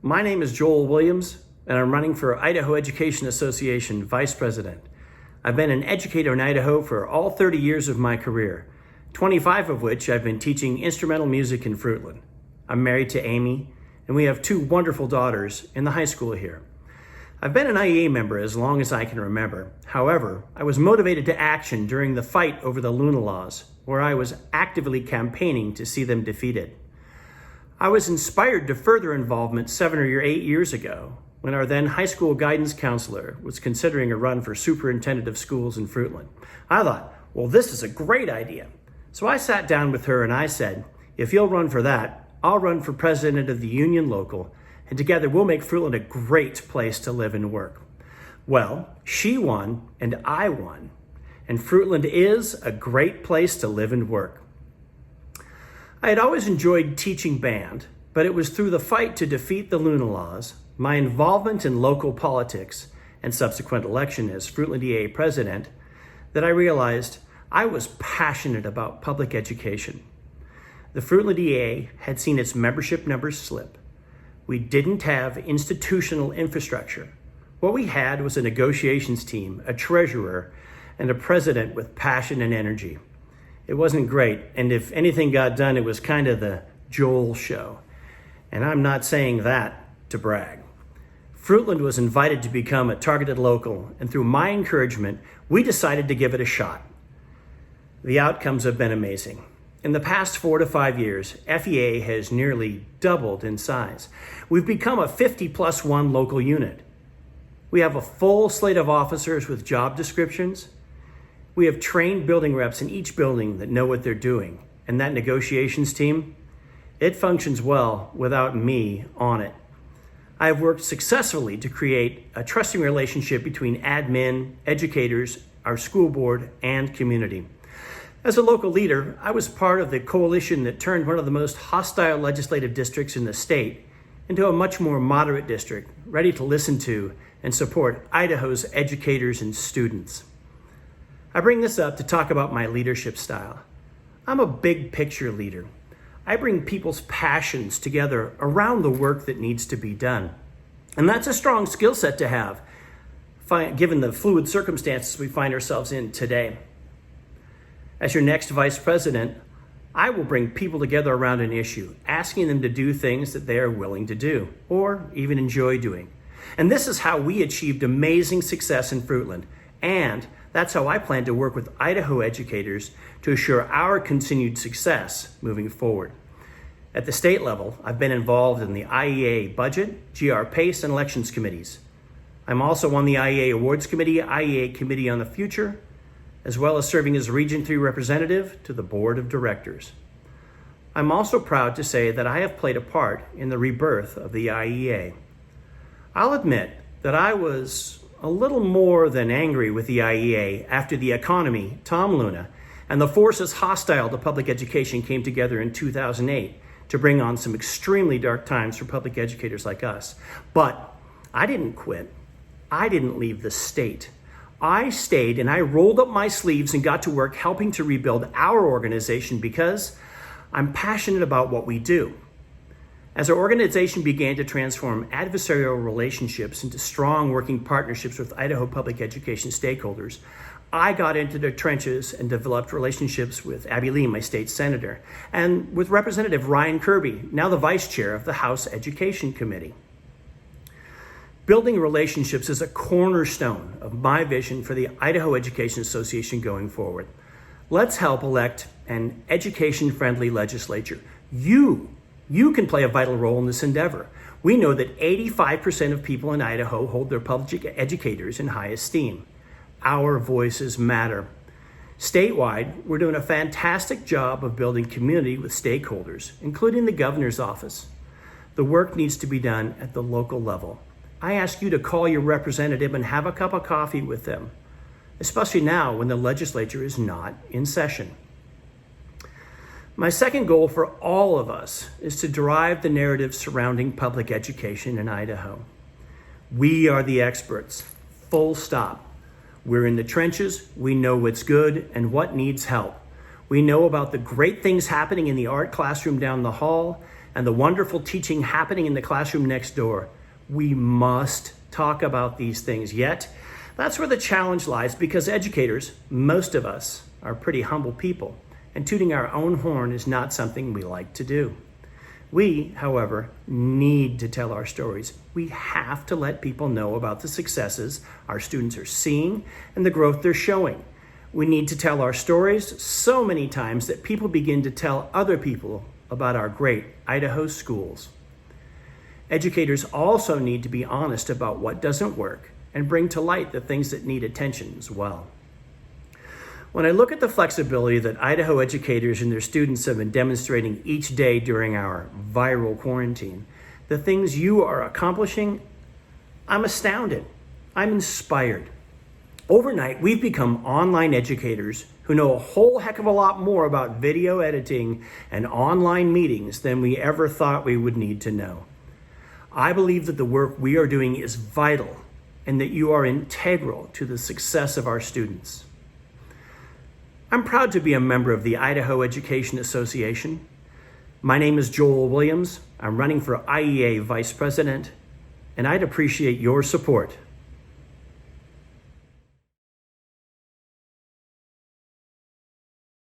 My name is Joel Williams, and I'm running for Idaho Education Association Vice President. I've been an educator in Idaho for all 30 years of my career, 25 of which I've been teaching instrumental music in Fruitland. I'm married to Amy, and we have two wonderful daughters in the high school here. I've been an IEA member as long as I can remember. However, I was motivated to action during the fight over the Luna laws, where I was actively campaigning to see them defeated. I was inspired to further involvement 7 or 8 years ago when our then high school guidance counselor was considering a run for superintendent of schools in Fruitland. I thought, well, this is a great idea. So I sat down with her and I said, if you'll run for that, I'll run for president of the union local, and together we'll make Fruitland a great place to live and work. Well, she won and I won, and Fruitland is a great place to live and work. I had always enjoyed teaching band, but it was through the fight to defeat the Luna laws, my involvement in local politics, and subsequent election as Fruitland EA president, that I realized I was passionate about public education. The Fruitland EA had seen its membership numbers slip. We didn't have institutional infrastructure. What we had was a negotiations team, a treasurer, and a president with passion and energy. It wasn't great, and if anything got done, it was kind of the Joel show. And I'm not saying that to brag. Fruitland was invited to become a targeted local, and through my encouragement, we decided to give it a shot. The outcomes have been amazing. In the past 4 to 5 years, FEA has nearly doubled in size. We've become a 50+1 local unit. We have a full slate of officers with job descriptions. We have trained building reps in each building that know what they're doing. And that negotiations team, it functions well without me on it. I have worked successfully to create a trusting relationship between admin, educators, our school board, and community. As a local leader, I was part of the coalition that turned one of the most hostile legislative districts in the state into a much more moderate district, ready to listen to and support Idaho's educators and students. I bring this up to talk about my leadership style. I'm a big picture leader. I bring people's passions together around the work that needs to be done. And that's a strong skill set to have, given the fluid circumstances we find ourselves in today. As your next vice president, I will bring people together around an issue, asking them to do things that they are willing to do, or even enjoy doing. And this is how we achieved amazing success in Fruitland, and that's how I plan to work with Idaho educators to assure our continued success moving forward. At the state level, I've been involved in the IEA budget, GR PACE, and elections committees. I'm also on the IEA Awards Committee, IEA Committee on the Future, as well as serving as Region 3 representative to the Board of Directors. I'm also proud to say that I have played a part in the rebirth of the IEA. I'll admit that I was a little more than angry with the IEA after the economy, Tom Luna, and the forces hostile to public education came together in 2008 to bring on some extremely dark times for public educators like us. But I didn't quit. I didn't leave the state. I stayed and I rolled up my sleeves and got to work helping to rebuild our organization because I'm passionate about what we do. As our organization began to transform adversarial relationships into strong working partnerships with Idaho public education stakeholders, I got into the trenches and developed relationships with Abby Lee, my state senator, and with Representative Ryan Kirby, now the vice chair of the House Education Committee. Building relationships is a cornerstone of my vision for the Idaho Education Association going forward. Let's help elect an education-friendly legislature. You can play a vital role in this endeavor. We know that 85% of people in Idaho hold their public educators in high esteem. Our voices matter. Statewide, we're doing a fantastic job of building community with stakeholders, including the governor's office. The work needs to be done at the local level. I ask you to call your representative and have a cup of coffee with them, especially now when the legislature is not in session. My second goal for all of us is to drive the narrative surrounding public education in Idaho. We are the experts, full stop. We're in the trenches, we know what's good and what needs help. We know about the great things happening in the art classroom down the hall and the wonderful teaching happening in the classroom next door. We must talk about these things. Yet, that's where the challenge lies, because educators, most of us, are pretty humble people, and tooting our own horn is not something we like to do. We, however, need to tell our stories. We have to let people know about the successes our students are seeing and the growth they're showing. We need to tell our stories so many times that people begin to tell other people about our great Idaho schools. Educators also need to be honest about what doesn't work and bring to light the things that need attention as well. When I look at the flexibility that Idaho educators and their students have been demonstrating each day during our viral quarantine, the things you are accomplishing, I'm astounded. I'm inspired. Overnight, we've become online educators who know a whole heck of a lot more about video editing and online meetings than we ever thought we would need to know. I believe that the work we are doing is vital and that you are integral to the success of our students. I'm proud to be a member of the Idaho Education Association. My name is Joel Williams. I'm running for IEA Vice President, and I'd appreciate your support.